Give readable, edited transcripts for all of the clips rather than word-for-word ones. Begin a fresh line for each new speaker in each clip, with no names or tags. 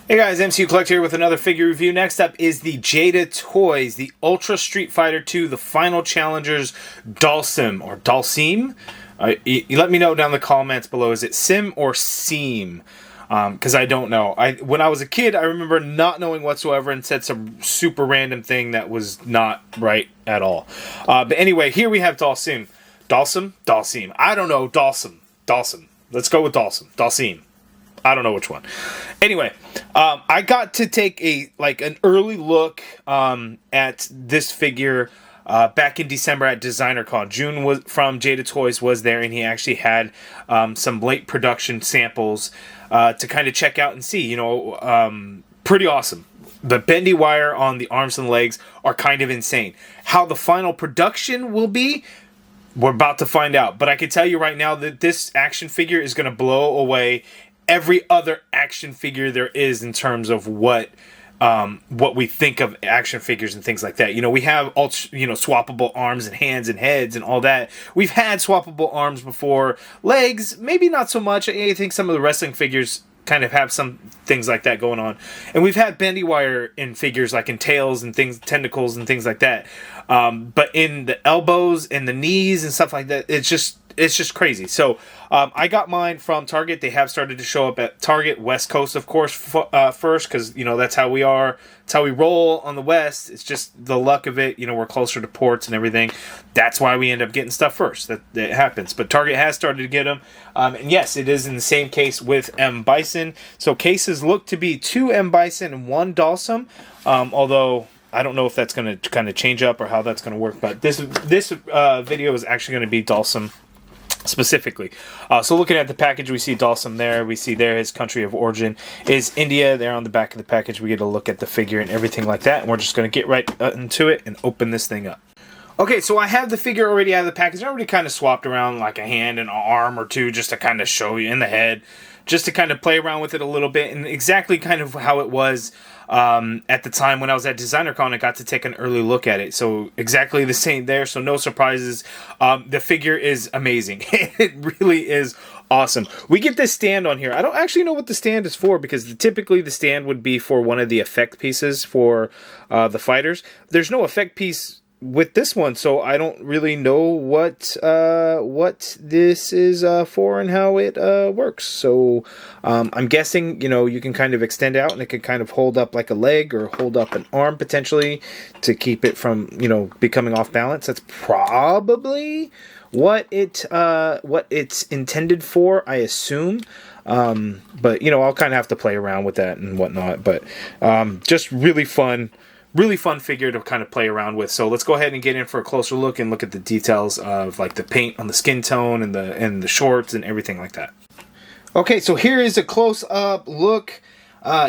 Hey guys, MCU Collector here with another figure review. Next up is the Jada Toys, the Ultra Street Fighter 2, the Final Challengers Dhalsim, or Dhalsim. You let me know down in the comments below, is it Sim or Seam? Because I don't know. When I was a kid, I remember not knowing whatsoever and said some super random thing that was not right at all. But anyway, here we have Dhalsim. Dhalsim? Dhalsim. I don't know. Dhalsim. Dhalsim. Let's go with Dhalsim. Dhalsim. I don't know which one. Anyway, I got to take an early look at this figure back in December at DesignerCon. June was from Jada Toys was there, and he actually had some late production samples to kind of check out and see. You know, pretty awesome. The bendy wire on the arms and legs are kind of insane. How the final production will be, we're about to find out. But I can tell you right now that this action figure is going to blow away every other action figure there is in terms of what we think of action figures and things like that. You know, we have swappable arms and hands and heads and all that. We've had swappable arms before. Legs, maybe not so much. I think some of the wrestling figures kind of have some things like that going on. And we've had bendy wire in figures like in tails and things, tentacles and things like that. But in the elbows and the knees and stuff like that, it's just crazy. So I got mine from Target. They have started to show up at Target West Coast, of course, first, because you know that's how we are. It's how we roll on the West. It's just the luck of it. You know, we're closer to ports and everything. That's why we end up getting stuff first. That happens. But Target has started to get them. And yes, it is in the same case with M. Bison. So cases look to be 2 M. Bison and 1 Dhalsim. Although I don't know if that's going to kind of change up or how that's going to work. But this video is actually going to be Dhalsim specifically. So looking at the package, we see Dhalsim there. We see there his country of origin is India. There on the back of the package, we get a look at the figure and everything like that. And we're just going to get right into it and open this thing up. Okay, so I have the figure already out of the package. I already kind of swapped around like a hand and an arm or two just to kind of show you in the head, just to kind of play around with it a little bit, and exactly kind of how it was at the time when I was at DesignerCon. I got to take an early look at it, so exactly the same there, so no surprises. The figure is amazing. It really is awesome. We get this stand on here. I don't actually know what the stand is for, because typically the stand would be for one of the effect pieces for the fighters. There's no effect piece with this one, so I don't really know what this is for and how it works. So I'm guessing, you know, you can kind of extend out and it can kind of hold up like a leg or hold up an arm potentially to keep it from, you know, becoming off balance. That's probably what it's intended for, I assume. But you know, I'll kind of have to play around with that and whatnot. But just really fun figure to kind of play around with. So let's go ahead and get in for a closer look and look at the details of like the paint on the skin tone and the shorts and everything like that. Okay, so here is a close-up look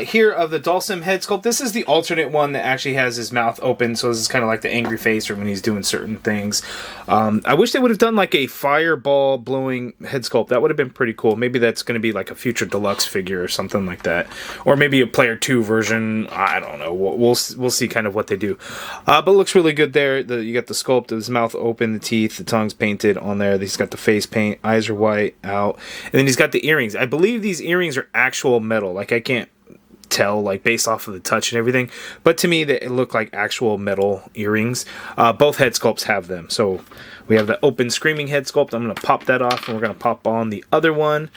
here of the Dhalsim head sculpt. This is the alternate one that actually has his mouth open, so this is kind of like the angry face or when he's doing certain things. I wish they would have done like a fireball blowing head sculpt. That would have been pretty cool. Maybe that's going to be like a future deluxe figure or something like that, or maybe a player 2 version. I don't know. We'll see kind of what they do. But it looks really good there. You got the sculpt of his mouth open, the teeth, the tongue's painted on there. He's got the face paint, eyes are white out, and then he's got the earrings. I believe these earrings are actual metal. Like I can't tell, like based off of the touch and everything, but to me it looked like actual metal earrings. Both head sculpts have them. So we have the open screaming head sculpt. I'm going to pop that off and we're going to pop on the other one.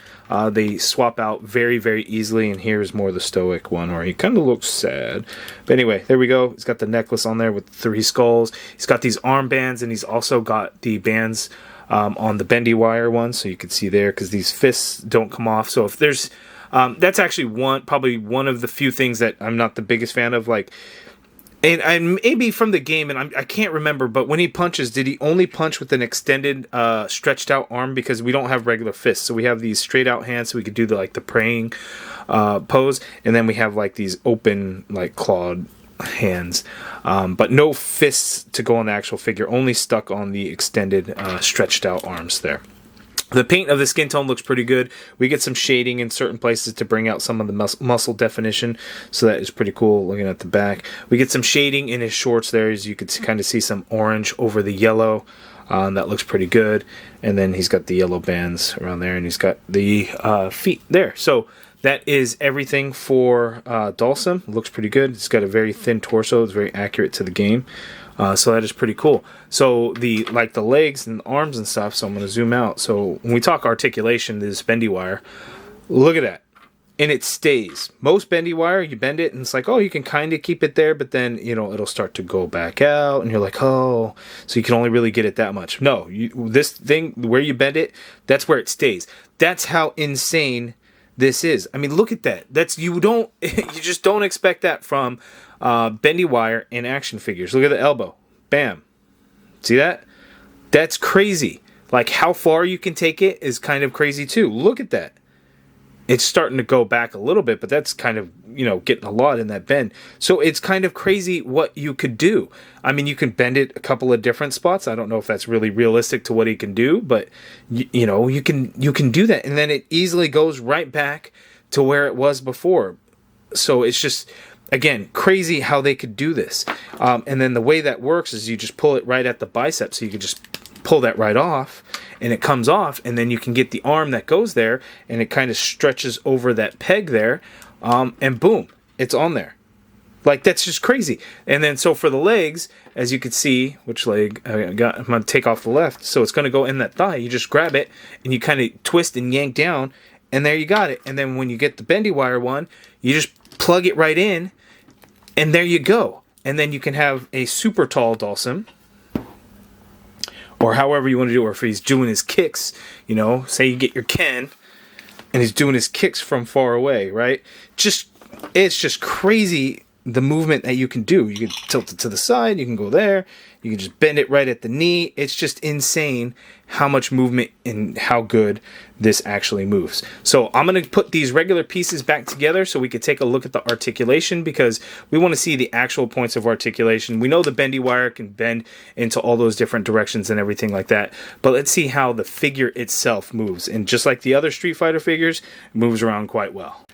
They swap out very, very easily, and here's more the stoic one where he kind of looks sad. But anyway, there we go. He's got the necklace on there with 3 skulls. He's got these armbands, and he's also got the bands on the bendy wire one, so you can see there, because these fists don't come off. So if there's that's actually probably one of the few things that I'm not the biggest fan of. Like, and maybe from the game, and I can't remember, but when he punches, did he only punch with an extended, stretched out arm? Because we don't have regular fists, so we have these straight out hands, so we could do the praying pose, and then we have like these open, like clawed hands, but no fists to go on the actual figure. Only stuck on the extended, stretched out arms there. The paint of the skin tone looks pretty good. We get some shading in certain places to bring out some of the muscle definition, so that is pretty cool looking at the back. We get some shading in his shorts there, as you could kind of see some orange over the yellow. That looks pretty good. And then he's got the yellow bands around there, and he's got the feet there. So that is everything for Dhalsim. Looks pretty good. It's got a very thin torso. It's very accurate to the game. So that is pretty cool. So the legs and the arms and stuff. So I'm going to zoom out. So when we talk articulation, this bendy wire, look at that. And it stays. Most bendy wire, you bend it and it's like, oh, you can kind of keep it there, but then, you know, it'll start to go back out and you're like, oh, so you can only really get it that much. No, this thing, where you bend it, that's where it stays. That's how insane this is. I mean, look at that. You just don't expect that from bendy wire in action figures. Look at the elbow. Bam. See that? That's crazy. Like, how far you can take it is kind of crazy too. Look at that. It's starting to go back a little bit, but that's kind of, you know, getting a lot in that bend. So it's kind of crazy what you could do. I mean, you can bend it a couple of different spots. I don't know if that's really realistic to what he can do, but you know, you can do that, and then it easily goes right back to where it was before. So it's just, again, crazy how they could do this. And then the way that works is you just pull it right at the bicep, so you can just pull that right off, and it comes off, and then you can get the arm that goes there, and it kind of stretches over that peg there, and boom, it's on there. Like, that's just crazy. And then so for the legs, as you can see, which leg I'm going to take off the left, so it's going to go in that thigh. You just grab it and you kind of twist and yank down, and there you got it. And then when you get the bendy wire one, you just plug it right in, and there you go. And then you can have a super tall Dhalsim, or however you want to do it, or if he's doing his kicks, you know, say you get your Ken and he's doing his kicks from far away, right? It's just crazy the movement that you can do. You can tilt it to the side, you can go there, you can just bend it right at the knee. It's just insane how much movement and how good this actually moves. So I'm going to put these regular pieces back together so we could take a look at the articulation, because we want to see the actual points of articulation. We know the bendy wire can bend into all those different directions and everything like that, but let's see how the figure itself moves. And just like the other Street Fighter figures, it moves around quite well.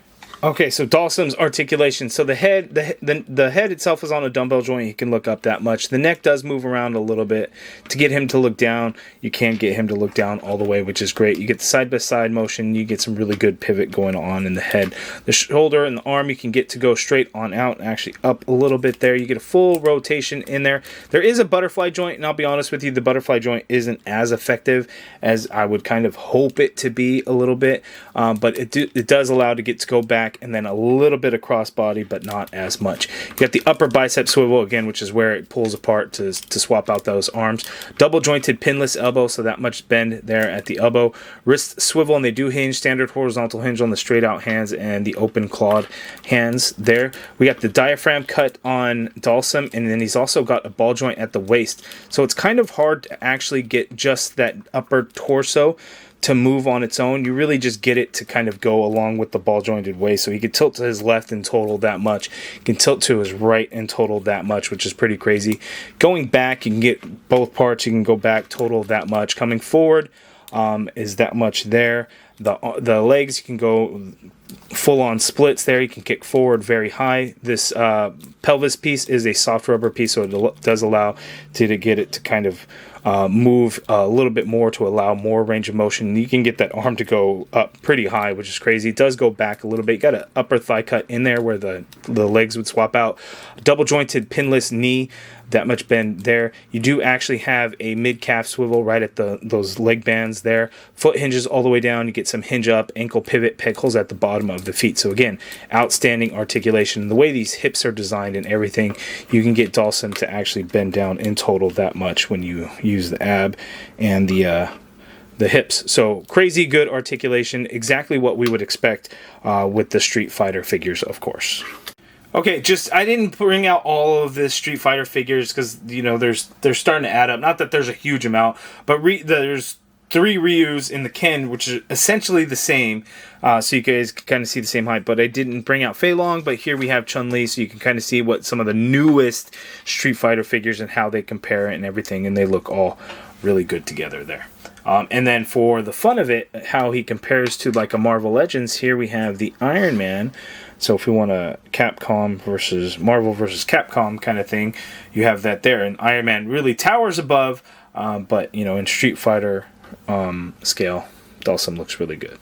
Okay, so Dhalsim's articulation. So the head itself is on a dumbbell joint. He can look up that much. The neck does move around a little bit. To get him to look down, you can't get him to look down all the way, which is great. You get the side-by-side motion. You get some really good pivot going on in the head. The shoulder and the arm, you can get to go straight on out and actually up a little bit there. You get a full rotation in there. There is a butterfly joint, and I'll be honest with you, the butterfly joint isn't as effective as I would kind of hope it to be a little bit, but it does allow to get to go back and then a little bit of crossbody, but not as much. You got the upper bicep swivel again, which is where it pulls apart to swap out those arms. Double jointed pinless elbow, so that much bend there at the elbow. Wrist swivel, and they do hinge, standard horizontal hinge on the straight out hands and the open clawed hands there. We got the diaphragm cut on Dhalsim, and then he's also got a ball joint at the waist. So it's kind of hard to actually get just that upper torso to move on its own. You really just get it to kind of go along with the ball jointed waist. So he can tilt to his left in total that much. He can tilt to his right in total that much, which is pretty crazy. Going back, you can get both parts. You can go back total that much. Coming forward is that much there. The legs, you can go full on splits there. You can kick forward very high. This pelvis piece is a soft rubber piece, so it does allow to get it to kind of move a little bit more to allow more range of motion. You can get that arm to go up pretty high, which is crazy. It does go back a little bit. You got an upper thigh cut in there where the legs would swap out. Double jointed pinless knee, that much bend there. You do actually have a mid-calf swivel right at those leg bands there. Foot hinges all the way down. You get some hinge up, ankle pivot, peg holes at the bottom of the feet. So again, outstanding articulation. The way these hips are designed and everything, you can get Dhalsim to actually bend down in total that much when you use the ab and the hips. So crazy good articulation, exactly what we would expect with the Street Fighter figures, of course. Okay, I didn't bring out all of the Street Fighter figures because, you know, they're starting to add up. Not that there's a huge amount, but there's 3 Ryus in the Ken, which is essentially the same, so you guys can kind of see the same height. But I didn't bring out Fei Long, but here we have Chun-Li, so you can kind of see what some of the newest Street Fighter figures and how they compare and everything, and they look all really good together there. And then for the fun of it, how he compares to like a Marvel Legends, here we have the Iron Man. So if we want a Capcom versus Marvel versus Capcom kind of thing, you have that there. And Iron Man really towers above But, you know, in Street Fighter scale, Dhalsim looks really good.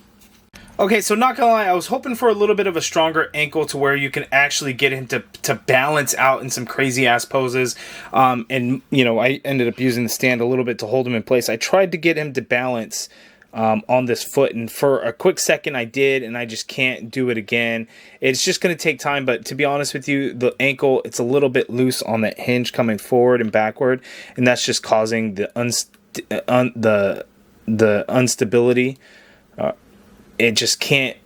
Okay, so not gonna lie, I was hoping for a little bit of a stronger ankle to where you can actually get him to balance out in some crazy ass poses. And, you know, I ended up using the stand a little bit to hold him in place. I tried to get him to balance on this foot, and for a quick second I did, and I just can't do it again. It's just going to take time, but to be honest with you, the ankle, it's a little bit loose on that hinge coming forward and backward, and that's just causing the instability. It just can't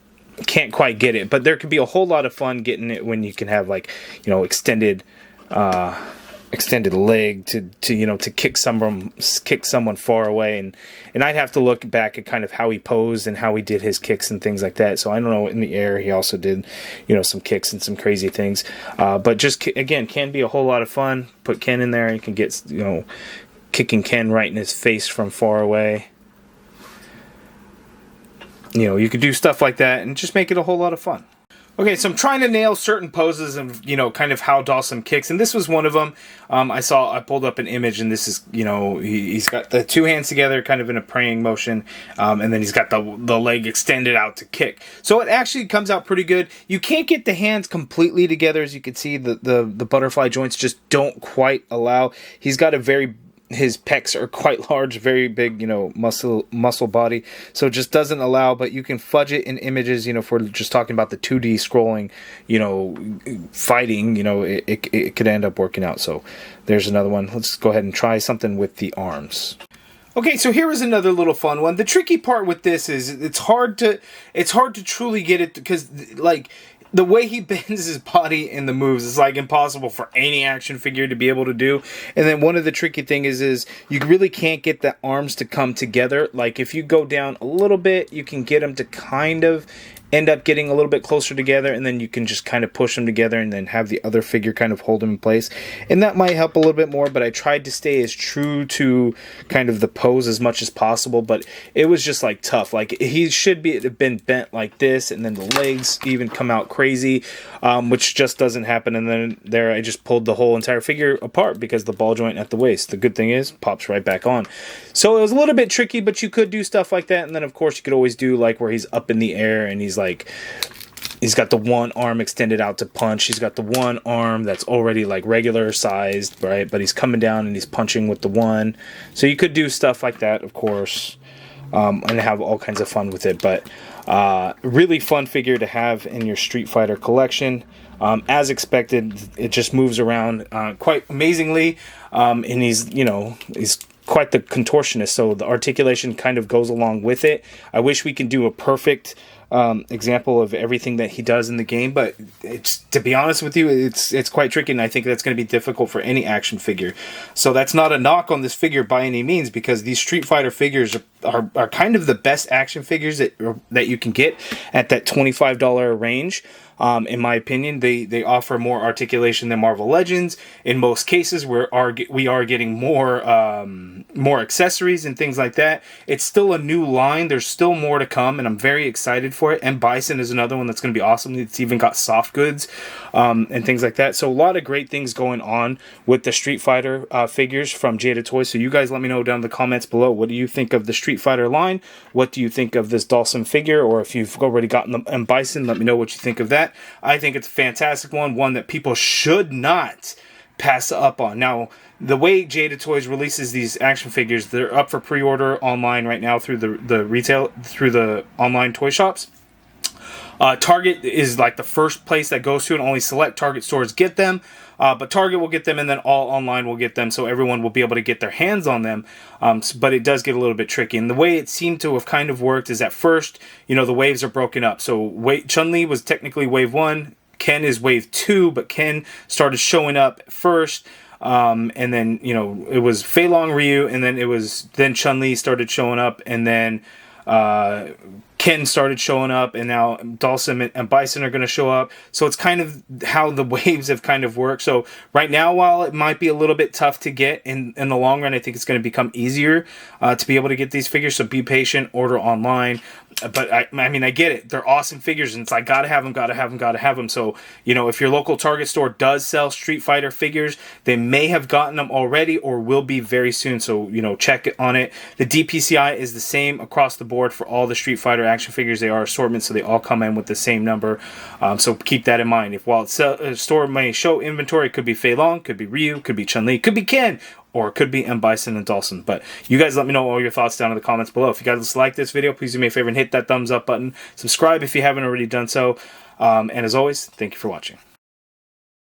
quite get it, but there could be a whole lot of fun getting it when you can have, like, you know, extended leg to kick someone far away, and I'd have to look back at kind of how he posed and how he did his kicks and things like that. So I don't know, in the air he also did, you know, some kicks and some crazy things, but just again, can be a whole lot of fun. Put Ken in there, you can get, you know, kicking Ken right in his face from far away. You know, you could do stuff like that and just make it a whole lot of fun. Okay, so I'm trying to nail certain poses and, you know, kind of how Dhalsim kicks, and this was one of them. I pulled up an image, and this is, you know, he's got the two hands together kind of in a praying motion, and then he's got the leg extended out to kick. So it actually comes out pretty good. You can't get the hands completely together, as you can see. The butterfly joints just don't quite allow. He's got his pecs are quite large, very big, you know, muscle body, so it just doesn't allow. But you can fudge it in images, you know, if we're just talking about the 2D scrolling, you know, fighting, you know, it could end up working out. So there's another one. Let's go ahead and try something with the arms. Okay, so here is another little fun one. The tricky part with this is it's hard to truly get it, because, like, the way he bends his body in the moves is, like, impossible for any action figure to be able to do. And then one of the tricky things is you really can't get the arms to come together. Like, if you go down a little bit, you can get them to kind of end up getting a little bit closer together, and then you can just kind of push them together and then have the other figure kind of hold them in place, and that might help a little bit more. But I tried to stay as true to kind of the pose as much as possible, but it was just, like, tough. Like, he should have been bent like this, and then the legs even come out crazy, which just doesn't happen. And then there I just pulled the whole entire figure apart because the ball joint at the waist, the good thing is, pops right back on. So it was a little bit tricky, but you could do stuff like that. And then, of course, you could always do, like, where he's up in the air and he's got the one arm extended out to punch. He's got the one arm that's already, like, regular sized, right? But he's coming down and he's punching with the one. So you could do stuff like that, of course, and have all kinds of fun with it. But really fun figure to have in your Street Fighter collection. As expected, it just moves around quite amazingly, and he's quite the contortionist, so the articulation kind of goes along with it. I wish we could do a perfect example of everything that he does in the game, but to be honest with you, it's quite tricky, and I think that's going to be difficult for any action figure. So that's not a knock on this figure by any means, because these Street Fighter figures are kind of the best action figures that you can get at that $25 range. In my opinion, they offer more articulation than Marvel Legends. In most cases, we are getting more accessories and things like that. It's still a new line. There's still more to come, and I'm very excited for it. And Bison is another one that's going to be awesome. It's even got soft goods and things like that. So a lot of great things going on with the Street Fighter figures from Jada Toys. So you guys let me know down in the comments below. What do you think of the Street Fighter line? What do you think of this Dhalsim figure? Or if you've already gotten the Bison, let me know what you think of that. I think it's a fantastic one that people should not pass up on. Now, the way Jada Toys releases these action figures, they're up for pre-order online right now through the online toy shops. Target is like the first place that goes to, and only select Target stores get them. But Target will get them, and then all online will get them, so everyone will be able to get their hands on them. But it does get a little bit tricky. And the way it seemed to have kind of worked is at first, the waves are broken up. So Chun-Li was technically wave 1, Ken is wave 2, but Ken started showing up first. And then, it was Fei Long Ryu, and then Chun-Li started showing up, and then Ken started showing up, and now Dhalsim and Bison are going to show up. So it's kind of how the waves have kind of worked. So right now, while it might be a little bit tough to get, in the long run, I think it's going to become easier to be able to get these figures. So be patient, order online. But I mean, I get it. They're awesome figures, and it's like, gotta have them, gotta have them, gotta have them. So, you know, if your local Target store does sell Street Fighter figures, they may have gotten them already or will be very soon. So, you know, check it on it. The DPCI is the same across the board for all the Street Fighter action figures. They are assortments, so they all come in with the same number. So keep that in mind. If while a store may show inventory, it could be Fei Long, could be Ryu, could be Chun-Li, could be Ken, or it could be Bison and Dhalsim. But you guys let me know all your thoughts down in the comments below. If you guys like this video, please do me a favor and hit that thumbs up button. Subscribe if you haven't already done so. And as always, thank you for watching.